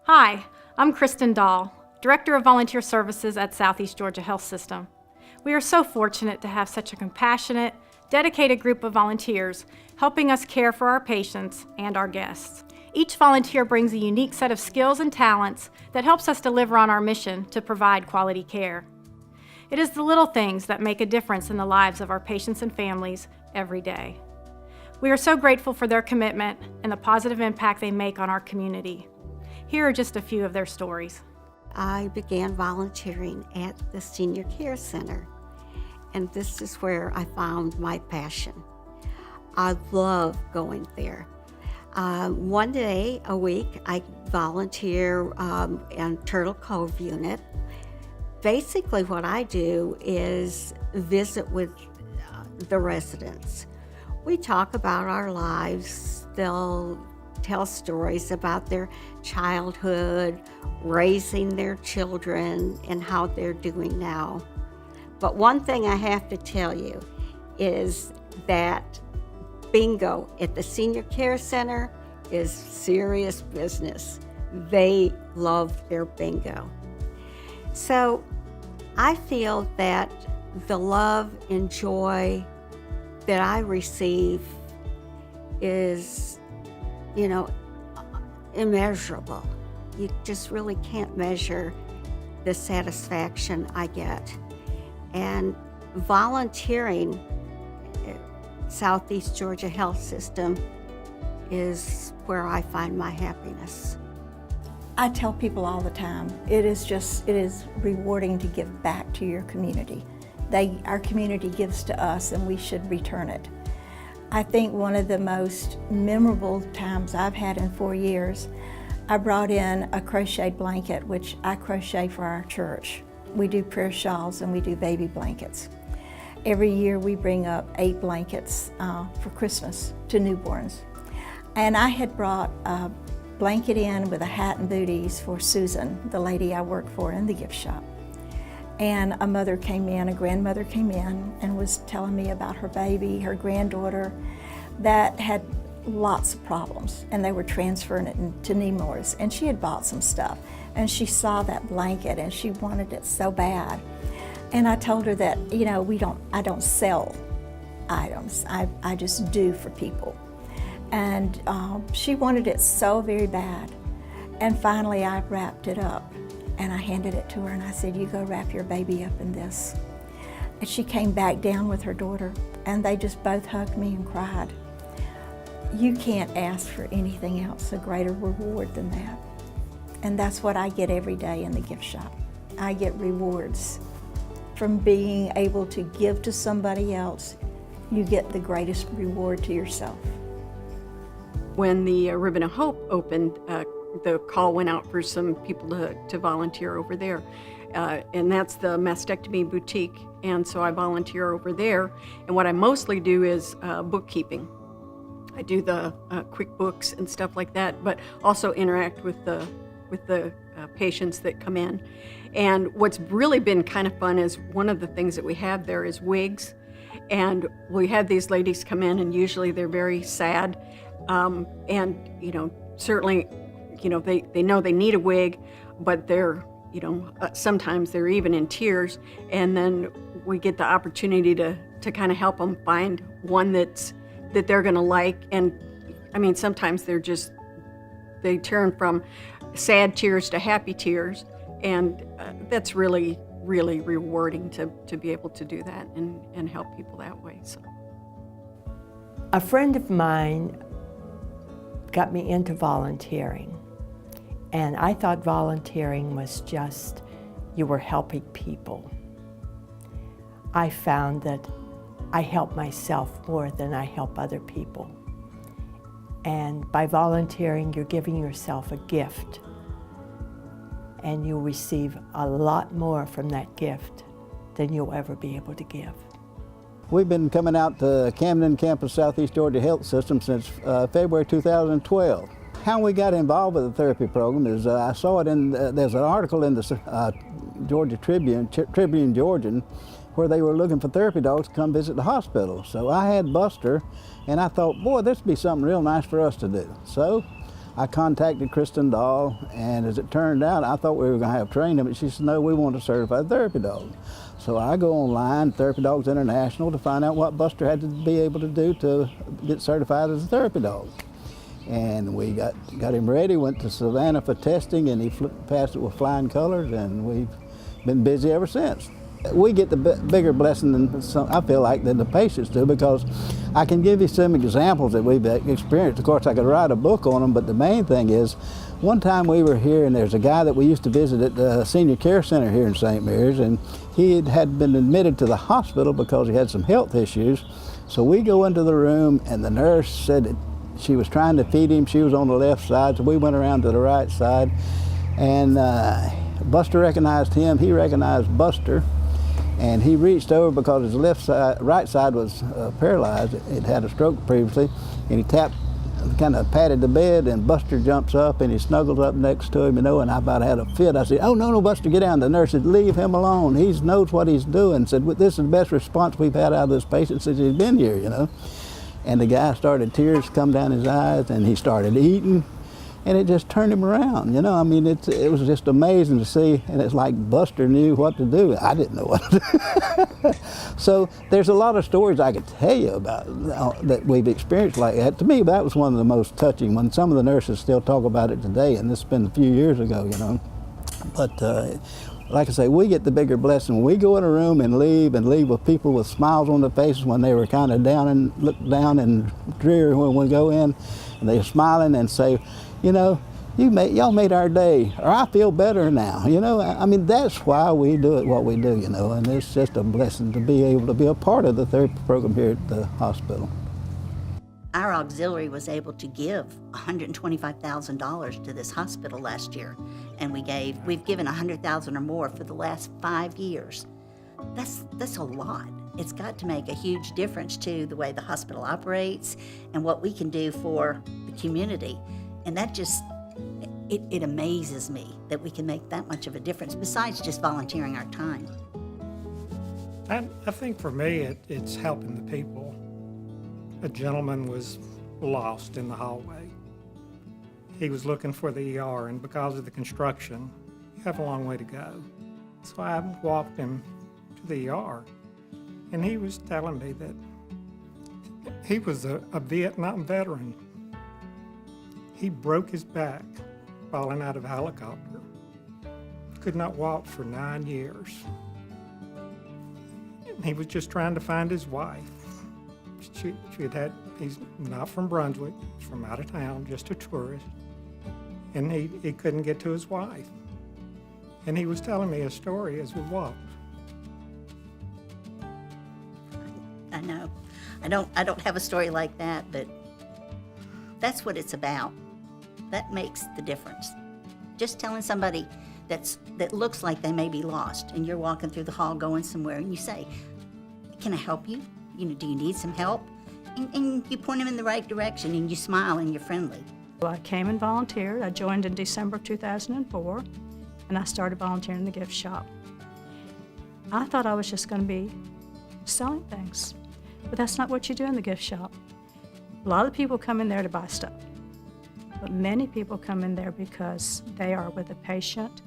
Hi, I'm Kristin, Director of Volunteer Services at Southeast Georgia Health System. We are so fortunate to have such a compassionate, dedicated group of volunteers helping us care for our patients and our guests. Each volunteer brings a unique set of skills and talents that helps us deliver on our mission to provide quality care. It is the little things that make a difference in the lives of our patients and families every day. We are so grateful for their commitment and the positive impact they make on our community. Here are just a few of their stories. I began volunteering at the Senior Care Center, and this is where I found my passion. I love going there. One day a week, I volunteer in Turtle Cove unit. Basically, what I do is visit with the residents. We talk about our lives. They'll tell stories about their childhood, raising their children, and how they're doing now. But one thing I have to tell you is that bingo at the Senior Care Center is serious business. They love their bingo. So I feel that the love and joy that I receive is, immeasurable. You just really can't measure the satisfaction I get. And volunteering at Southeast Georgia Health System is where I find my happiness. I tell people all the time, it is rewarding to give back to your community. Our community gives to us and we should return it. I think one of the most memorable times I've had in 4 years, I brought in a crocheted blanket, which I crochet for our church. We do prayer shawls and we do baby blankets. Every year we bring up 8 blankets for Christmas to newborns. And I had brought a blanket in with a hat and booties for Susan, the lady I work for in the gift shop. And a grandmother came in and was telling me about her baby, her granddaughter, that had lots of problems, and they were transferring it to Nemours. And she had bought some stuff, and she saw that blanket, and she wanted it so bad. And I told her that, I don't sell items, I just do for people. And she wanted it so very bad. And finally I wrapped it up. And I handed it to her and I said, you go wrap your baby up in this. And she came back down with her daughter and they just both hugged me and cried. You can't ask for anything else, a greater reward than that. And that's what I get every day in the gift shop. I get rewards from being able to give to somebody else. You get the greatest reward to yourself. When the Ribbon of Hope opened, the call went out for some people to volunteer over there. And that's the mastectomy boutique. And so I volunteer over there. And what I mostly do is bookkeeping. I do the QuickBooks and stuff like that, but also interact with the patients that come in. And what's really been kind of fun is one of the things that we have there is wigs. And we have these ladies come in and usually they're very sad. And, certainly, they know they need a wig, but they're, sometimes they're even in tears. And then we get the opportunity to kind of help them find one that they're going to like. And sometimes they turn from sad tears to happy tears. And that's really, really rewarding to be able to do that and help people that way. So, a friend of mine got me into volunteering. And I thought volunteering was just, you were helping people. I found that I help myself more than I help other people. And by volunteering, you're giving yourself a gift. And you'll receive a lot more from that gift than you'll ever be able to give. We've been coming out to Camden campus Southeast Georgia Health System since February 2012. How we got involved with the therapy program is I saw it there's an article in the Georgia Tribune Georgian, where they were looking for therapy dogs to come visit the hospital. So I had Buster, and I thought, boy, this would be something real nice for us to do. So I contacted Kristin Dahl, and as it turned out, I thought we were going to have training, but she said, no, we want a certified therapy dog. So I go online, Therapy Dogs International, to find out what Buster had to be able to do to get certified as a therapy dog. And we got him ready, went to Savannah for testing, and he passed it with flying colors, and we've been busy ever since. We get the bigger blessing than I feel like than the patients do, because I can give you some examples that we've experienced. Of course, I could write a book on them, but the main thing is, one time we were here, and there's a guy that we used to visit at the senior care center here in St. Mary's, and he had been admitted to the hospital because he had some health issues. So we go into the room, and the nurse said that she was trying to feed him. She was on the left side, so we went around to the right side, and Buster recognized him. He recognized Buster. And he reached over because his right side was paralyzed. It had a stroke previously, and he kind of patted the bed, and Buster jumps up and he snuggles up next to him, and I about had a fit. I said, oh, no, Buster, get down. The nurse said, leave him alone. He knows what he's doing. Said, this is the best response we've had out of this patient since he's been here, And the guy started, tears come down his eyes, and he started eating. And it just turned him around, I mean, it was just amazing to see, and it's like Buster knew what to do. I didn't know what to do. So there's a lot of stories I could tell you about that we've experienced like that. To me, that was one of the most touching ones. Some of the nurses still talk about it today, and this has been a few years ago, But like I say, we get the bigger blessing. When we go in a room and leave with people with smiles on their faces when they were kind of down and look down and dreary when we go in, and they're smiling and say, y'all made our day, or I feel better now. I mean, that's why we do it, what we do, and it's just a blessing to be able to be a part of the therapy program here at the hospital. Our auxiliary was able to give $125,000 to this hospital last year, and we've given $100,000 or more for the last 5 years. That's a lot. It's got to make a huge difference to the way the hospital operates and what we can do for the community. And that just, it amazes me that we can make that much of a difference besides just volunteering our time. I think for me, it's helping the people. A gentleman was lost in the hallway. He was looking for the ER, and because of the construction, you have a long way to go. So I walked him to the ER, and he was telling me that he was a Vietnam veteran. He broke his back falling out of a helicopter. Could not walk for 9 years. And he was just trying to find his wife. He's not from Brunswick, he's from out of town, just a tourist. And he couldn't get to his wife. And he was telling me a story as we walked. I know. I don't have a story like that, but that's what it's about. That makes the difference. Just telling somebody that looks like they may be lost, and you're walking through the hall going somewhere, and you say, can I help you? Do you need some help? And you point them in the right direction, and you smile, and you're friendly. Well, I came and volunteered. I joined in December of 2004, and I started volunteering in the gift shop. I thought I was just going to be selling things, but that's not what you do in the gift shop. A lot of people come in there to buy stuff. But many people come in there because they are with a patient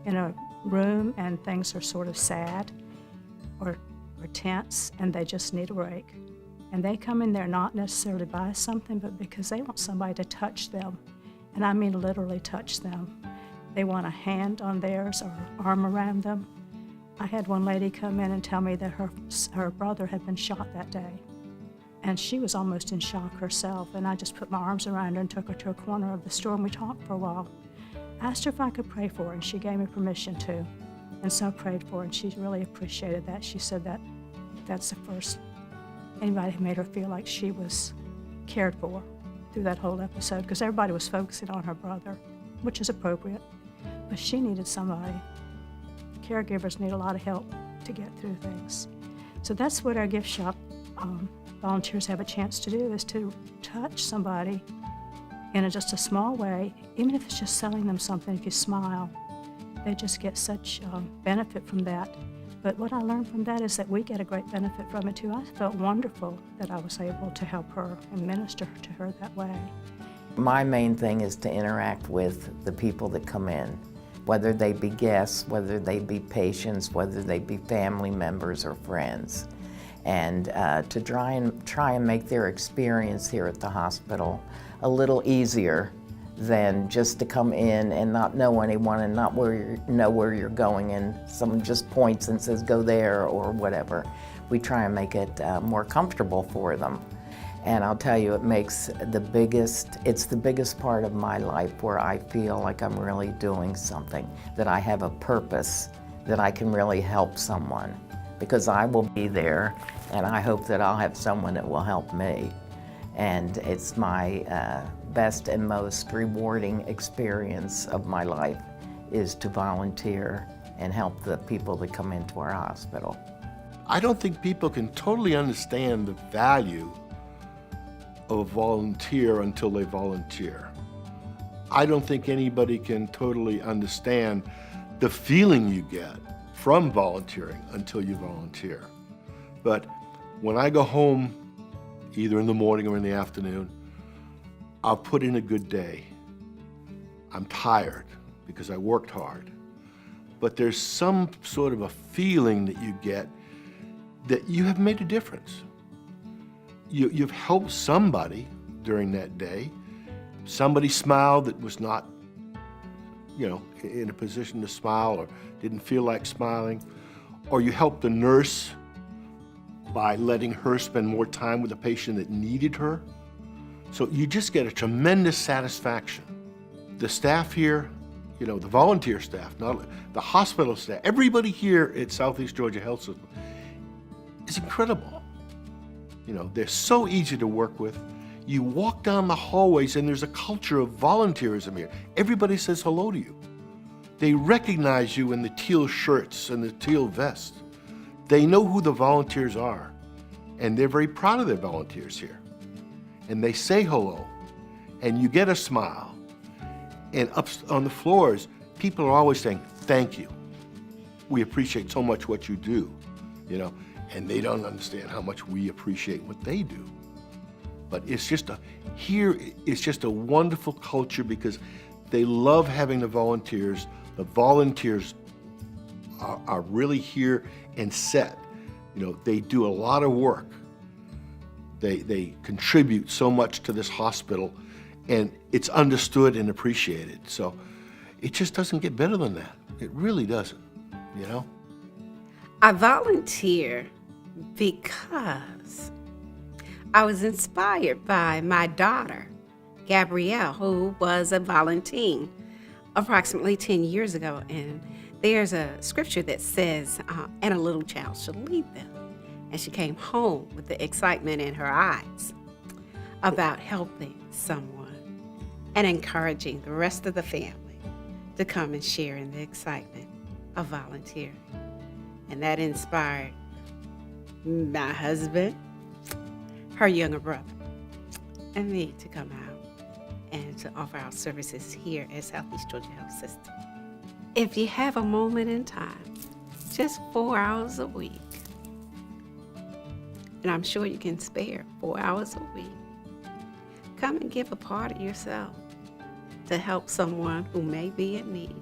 in a room and things are sort of sad or tense, and they just need a break. And they come in there not necessarily to buy something, but because they want somebody to touch them. And I mean literally touch them. They want a hand on theirs or an arm around them. I had one lady come in and tell me that her brother had been shot that day. And she was almost in shock herself, and I just put my arms around her and took her to a corner of the store, and we talked for a while. I asked her if I could pray for her, and she gave me permission to. And so I prayed for her, and she really appreciated that. She said that that's the first anybody had made her feel like she was cared for through that whole episode, because everybody was focusing on her brother, which is appropriate. But she needed somebody. Caregivers need a lot of help to get through things. So that's what our gift shop volunteers have a chance to do, is to touch somebody in just a small way, even if it's just selling them something. If you smile, they just get such benefit from that. But what I learned from that is that we get a great benefit from it too. I felt wonderful that I was able to help her and minister to her that way. My main thing is to interact with the people that come in, whether they be guests, whether they be patients, whether they be family members or friends, and to try and make their experience here at the hospital a little easier than just to come in and not know anyone and not know where you're going, and someone just points and says go there or whatever. We try and make it more comfortable for them. And I'll tell you, it's the biggest part of my life where I feel like I'm really doing something, that I have a purpose, that I can really help someone, because I will be there and I hope that I'll have someone that will help me. And it's my best and most rewarding experience of my life is to volunteer and help the people that come into our hospital. I don't think people can totally understand the value of a volunteer until they volunteer. I don't think anybody can totally understand the feeling you get from volunteering until you volunteer. But when I go home, either in the morning or in the afternoon, I'll put in a good day. I'm tired because I worked hard. But there's some sort of a feeling that you get that you have made a difference. You've helped somebody during that day. Somebody smiled that was not, in a position to smile or didn't feel like smiling. Or you helped the nurse by letting her spend more time with a patient that needed her. So you just get a tremendous satisfaction. The staff here, the volunteer staff, not the hospital staff, everybody here at Southeast Georgia Health System is incredible. They're so easy to work with. You walk down the hallways and there's a culture of volunteerism here. Everybody says hello to you. They recognize you in the teal shirts and the teal vests. They know who the volunteers are, and they're very proud of their volunteers here. And they say hello, and you get a smile. And up on the floors, people are always saying, thank you. We appreciate so much what you do, and they don't understand how much we appreciate what they do. But it's just a wonderful culture because they love having the volunteers. The volunteers are really here and set. They do a lot of work. They contribute so much to this hospital, and it's understood and appreciated. So it just doesn't get better than that. It really doesn't, I volunteer because I was inspired by my daughter, Gabrielle, who was a volunteer approximately 10 years ago. And there's a scripture that says, and a little child shall lead them. And she came home with the excitement in her eyes about helping someone and encouraging the rest of the family to come and share in the excitement of volunteering. And that inspired my husband, her younger brother, and me to come out and to offer our services here at Southeast Georgia Health System. If you have a moment in time, just 4 hours a week, and I'm sure you can spare 4 hours a week, come and give a part of yourself to help someone who may be in need,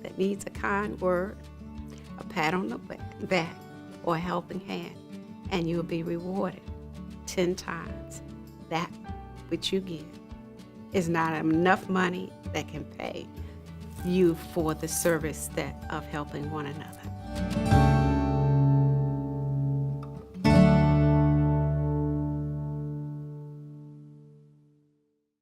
that needs a kind word, a pat on the back, or a helping hand, and you'll be rewarded 10 times that which you give. Is not enough money that can pay you for the service of helping one another.